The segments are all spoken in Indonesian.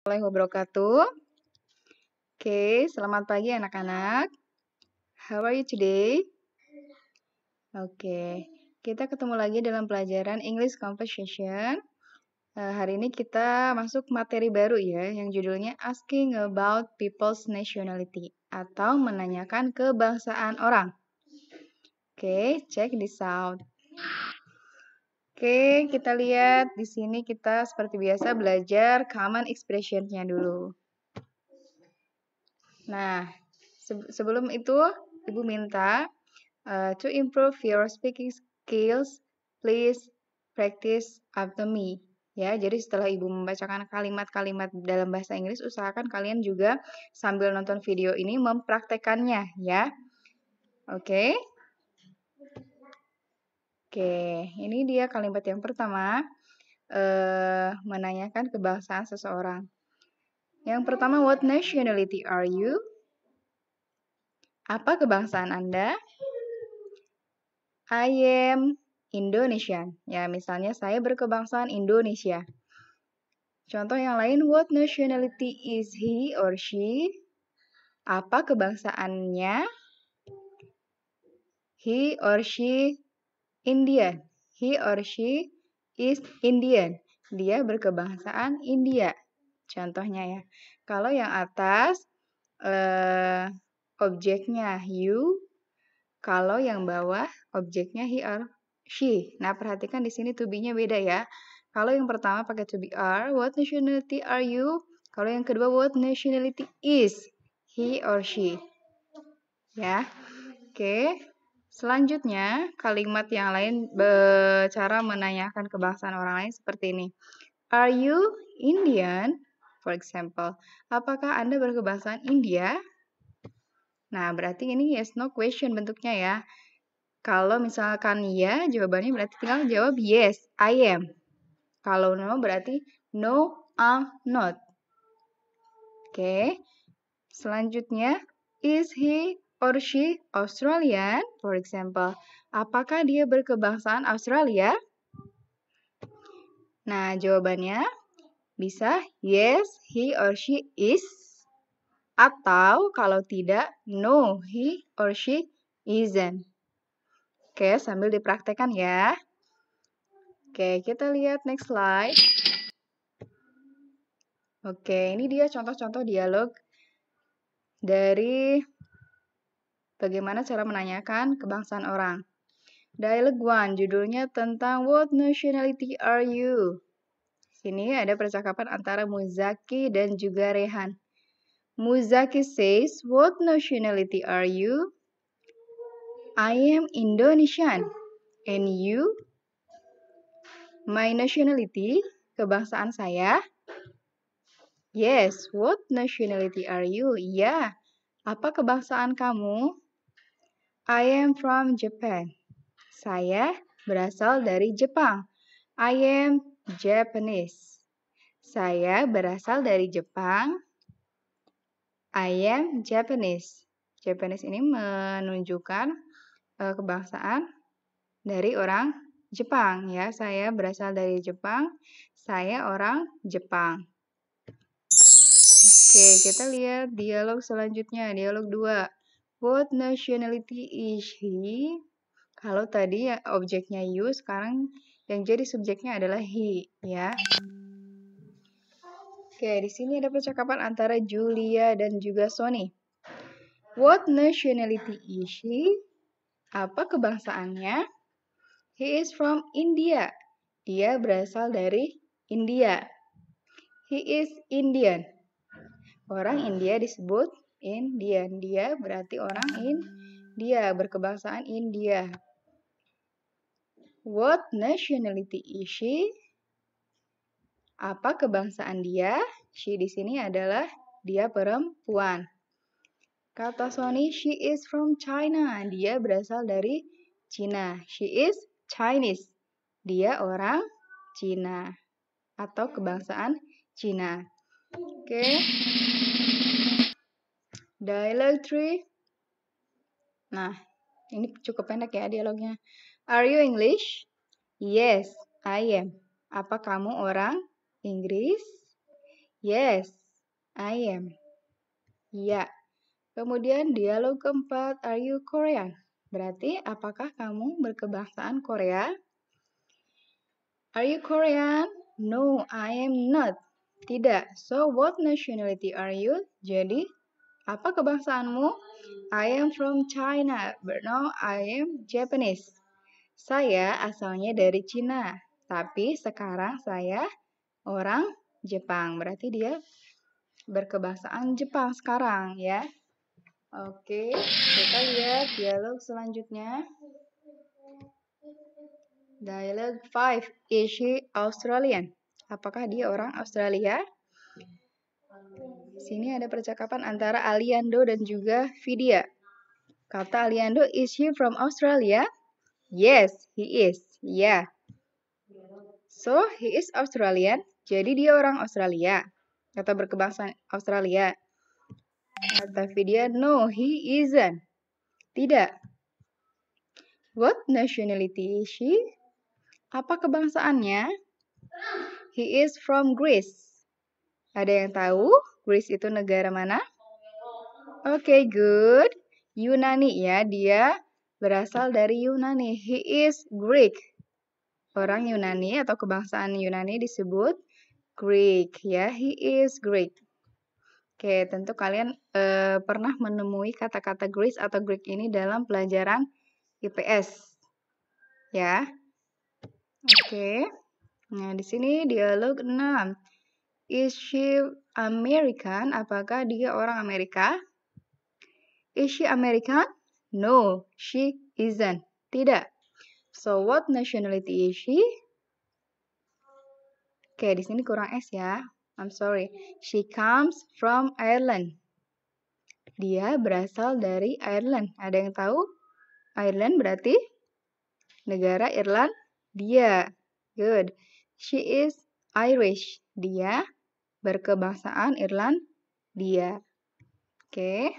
Warahmatullahi wabarakatuh. Oke, selamat pagi anak-anak. How are you today? Oke, kita ketemu lagi dalam pelajaran English Conversation. Hari ini kita masuk materi baru ya, yang judulnya Asking About People's Nationality atau menanyakan kebangsaan orang. Oke, check this out. Oke, kita lihat di sini kita seperti biasa belajar common expression-nya dulu. Nah, sebelum itu Ibu minta to improve your speaking skills, please practice after me. Ya, jadi setelah Ibu membacakan kalimat-kalimat dalam bahasa Inggris, usahakan kalian juga sambil nonton video ini mempraktekannya ya. Oke. Oke, ini dia kalimat yang pertama, menanyakan kebangsaan seseorang. Yang pertama, what nationality are you? Apa kebangsaan Anda? I am Indonesian. Ya, misalnya saya berkebangsaan Indonesia. Contoh yang lain, what nationality is he or she? Apa kebangsaannya? He or she Indian. He or she is Indian. Dia berkebangsaan India. Contohnya ya. Kalau yang atas objeknya you, kalau yang bawah objeknya he or she. Nah, perhatikan di sini to be-nya beda ya. Kalau yang pertama pakai to be are, what nationality are you? Kalau yang kedua, what nationality is he or she? Ya. Oke. Selanjutnya, kalimat yang lain cara menanyakan kebangsaan orang lain seperti ini. Are you Indian? For example, apakah Anda berkebangsaan India? Nah, berarti ini yes no question bentuknya ya. Kalau misalkan ya, jawabannya berarti tinggal jawab yes, I am. Kalau no berarti no, I'm not. Oke. Selanjutnya, is he or she Australian? For example, apakah dia berkebangsaan Australia? Nah, jawabannya bisa yes, he or she is. Atau kalau tidak, no, he or she isn't. Oke, sambil dipraktekkan ya. Oke, kita lihat next slide. Oke, ini dia contoh-contoh dialog dari bagaimana cara menanyakan kebangsaan orang. Dialog 1, judulnya tentang what nationality are you? Sini ada percakapan antara Muzaki dan juga Rehan. Muzaki says, what nationality are you? I am Indonesian. And you? My nationality, kebangsaan saya. Yes, what nationality are you? Ya, apa kebangsaan kamu? I am from Japan. Saya berasal dari Jepang. I am Japanese. Saya berasal dari Jepang. I am Japanese. Japanese ini menunjukkan kebangsaan dari orang Jepang ya. Saya berasal dari Jepang. Saya orang Jepang. Oke, kita lihat dialog selanjutnya, dialog 2. What nationality is he? Kalau tadi ya objeknya you, sekarang yang jadi subjeknya adalah he, ya. Oke, di sini ada percakapan antara Julia dan juga Sony. What nationality is he? Apa kebangsaannya? He is from India. Dia berasal dari India. He is Indian. Orang India disebut Indian. Dia berarti orang India, berkebangsaan India. What nationality is she? Apa kebangsaan dia? She di sini adalah dia perempuan. Kata Sony, she is from China. Dia berasal dari Cina. She is Chinese. Dia orang Cina atau kebangsaan Cina. Oke. Dialog 3. Nah, ini cukup pendek ya dialognya. Are you English? Yes, I am. Apa kamu orang Inggris? Yes, I am. Ya. Kemudian dialog keempat, are you Korean? Berarti apakah kamu berkebangsaan Korea? Are you Korean? No, I am not. Tidak. So, what nationality are you? Jadi, apa kebangsaanmu? I am from China, but now I am Japanese. Saya asalnya dari Cina, tapi sekarang saya orang Jepang. Berarti dia berkebangsaan Jepang sekarang ya. Oke, kita lihat dialog selanjutnya. Dialog 5. Is she Australian? Apakah dia orang Australia? Sini ada percakapan antara Aliando dan juga Vidya. Kata Aliando, is he from Australia? Yes, he is. Yeah. So, he is Australian. Jadi dia orang Australia. Atau berkebangsaan Australia. Kata Vidya, no, he isn't. Tidak. What nationality is she? Apa kebangsaannya? He is from Greece. Ada yang tahu Greece itu negara mana? Oke, good. Yunani ya, dia berasal dari Yunani. He is Greek. Orang Yunani atau kebangsaan Yunani disebut Greek ya. He is Greek. Oke, tentu kalian pernah menemui kata-kata Greece atau Greek ini dalam pelajaran IPS. Ya. Oke. Nah, di sini dialog 6. Is she American? Apakah dia orang Amerika? Is she American? No, she isn't. Tidak. So, what nationality is she? Oke, di sini kurang S ya. I'm sorry. She comes from Ireland. Dia berasal dari Ireland. Ada yang tahu? Ireland berarti negara Irlandia. Good. She is Irish. Dia berkebangsaan Irlandia. Oke.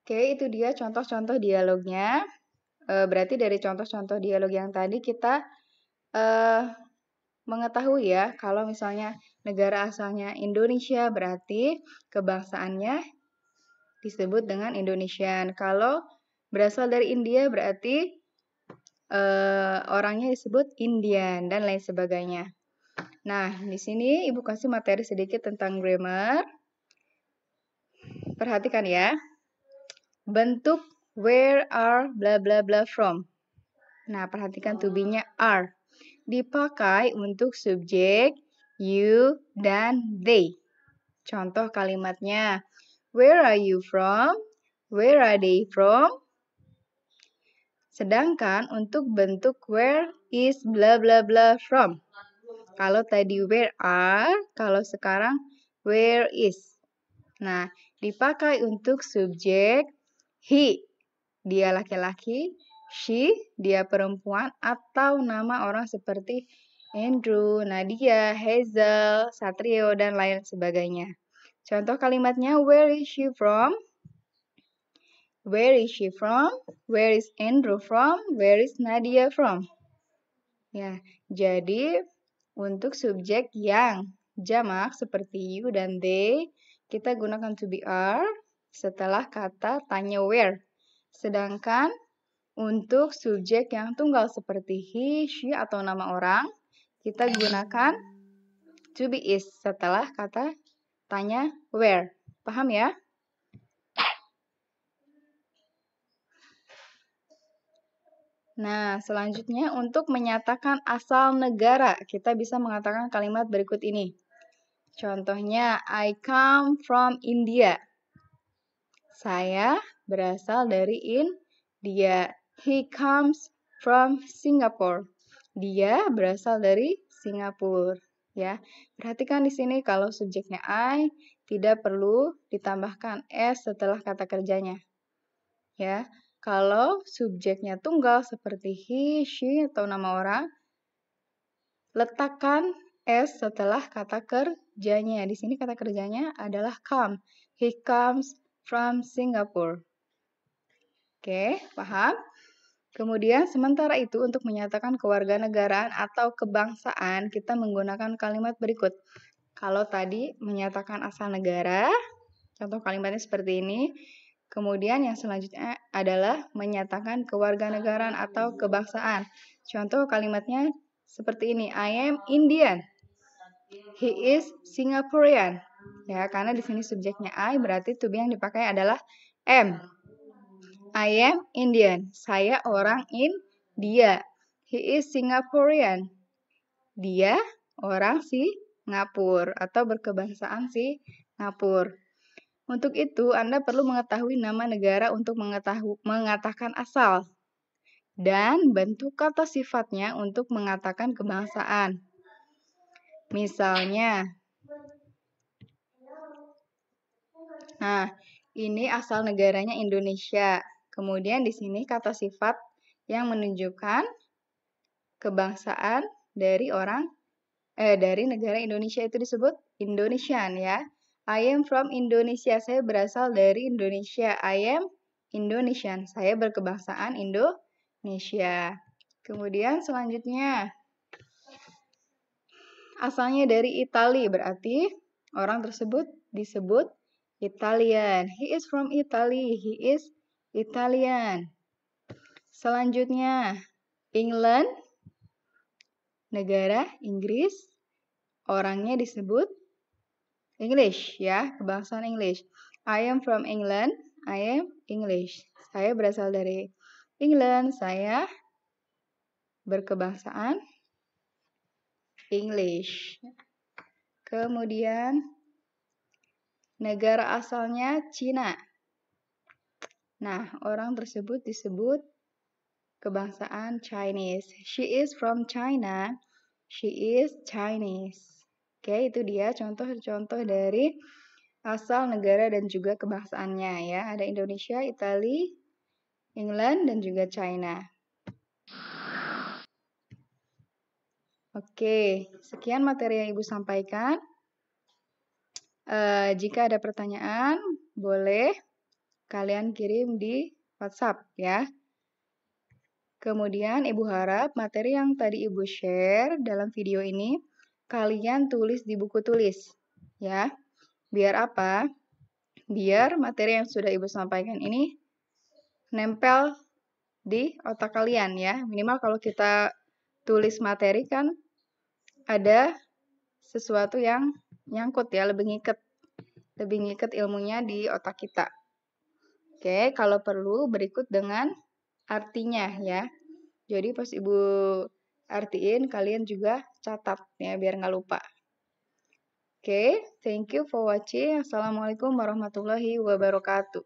Oke, itu dia contoh-contoh dialognya. Berarti dari contoh-contoh dialog yang tadi kita mengetahui ya, kalau misalnya negara asalnya Indonesia berarti kebangsaannya disebut dengan Indonesian. Kalau berasal dari India berarti orangnya disebut Indian dan lain sebagainya. Nah, di sini Ibu kasih materi sedikit tentang grammar. Perhatikan ya. Bentuk where are bla bla bla from. Nah, perhatikan to be-nya are. Dipakai untuk subjek you dan they. Contoh kalimatnya. Where are you from? Where are they from? Sedangkan untuk bentuk where is bla bla bla from. Kalau tadi where are, kalau sekarang where is. Nah, dipakai untuk subjek he, dia laki-laki, she, dia perempuan, atau nama orang seperti Andrew, Nadia, Hazel, Satrio, dan lain sebagainya. Contoh kalimatnya, where is she from? Where is she from? Where is Andrew from? Where is Nadia from? Ya, jadi untuk subjek yang jamak seperti you dan they, kita gunakan to be are setelah kata tanya where. Sedangkan untuk subjek yang tunggal seperti he, she, atau nama orang, kita gunakan to be is setelah kata tanya where. Paham ya? Nah, selanjutnya untuk menyatakan asal negara, kita bisa mengatakan kalimat berikut ini. Contohnya, I come from India. Saya berasal dari India. He comes from Singapore. Dia berasal dari Singapura. Ya, perhatikan di sini kalau subjeknya I tidak perlu ditambahkan s setelah kata kerjanya. Ya, kalau subjeknya tunggal seperti he, she atau nama orang, letakkan s setelah kata kerjanya. Di sini kata kerjanya adalah come. He comes from Singapore. Oke, paham? Kemudian sementara itu untuk menyatakan kewarganegaraan atau kebangsaan kita menggunakan kalimat berikut. Kalau tadi menyatakan asal negara, contoh kalimatnya seperti ini. Kemudian yang selanjutnya adalah menyatakan kewarganegaraan atau kebangsaan. Contoh kalimatnya seperti ini. I am Indian. He is Singaporean. Ya, karena di sini subjeknya I, berarti to be yang dipakai adalah am. I am Indian. Saya orang India. He is Singaporean. Dia orang Singapura atau berkebangsaan Singapura. Untuk itu, Anda perlu mengetahui nama negara untuk mengatakan asal dan bentuk kata sifatnya untuk mengatakan kebangsaan. Misalnya, nah, ini asal negaranya Indonesia. Kemudian di sini kata sifat yang menunjukkan kebangsaan dari negara Indonesia itu disebut Indonesian ya. I am from Indonesia. Saya berasal dari Indonesia. I am Indonesian. Saya berkebangsaan Indonesia. Kemudian selanjutnya asalnya dari Italia, berarti orang tersebut disebut Italian. He is from Italy. He is Italian. Selanjutnya, England, negara Inggris, orangnya disebut English ya, kebangsaan English. I am from England. I am English. Saya berasal dari England. Saya berkebangsaan English. Kemudian negara asalnya Cina. Nah, orang tersebut disebut kebangsaan Chinese. She is from China. She is Chinese. Oke, itu dia contoh-contoh dari asal negara dan juga kebangsaannya ya. Ada Indonesia, Italia, England, dan juga China. Oke, sekian materi yang Ibu sampaikan. Jika ada pertanyaan, boleh kalian kirim di WhatsApp ya. Kemudian Ibu harap materi yang tadi Ibu share dalam video ini kalian tulis di buku tulis ya. Biar apa? Biar materi yang sudah Ibu sampaikan ini nempel di otak kalian ya. Minimal kalau kita tulis materi kan ada sesuatu yang nyangkut ya, lebih ngiket ilmunya di otak kita. Oke, kalau perlu berikut dengan artinya ya. Jadi pas Ibu artiin, kalian juga catat ya, biar nggak lupa. Oke, thank you for watching. Assalamualaikum warahmatullahi wabarakatuh.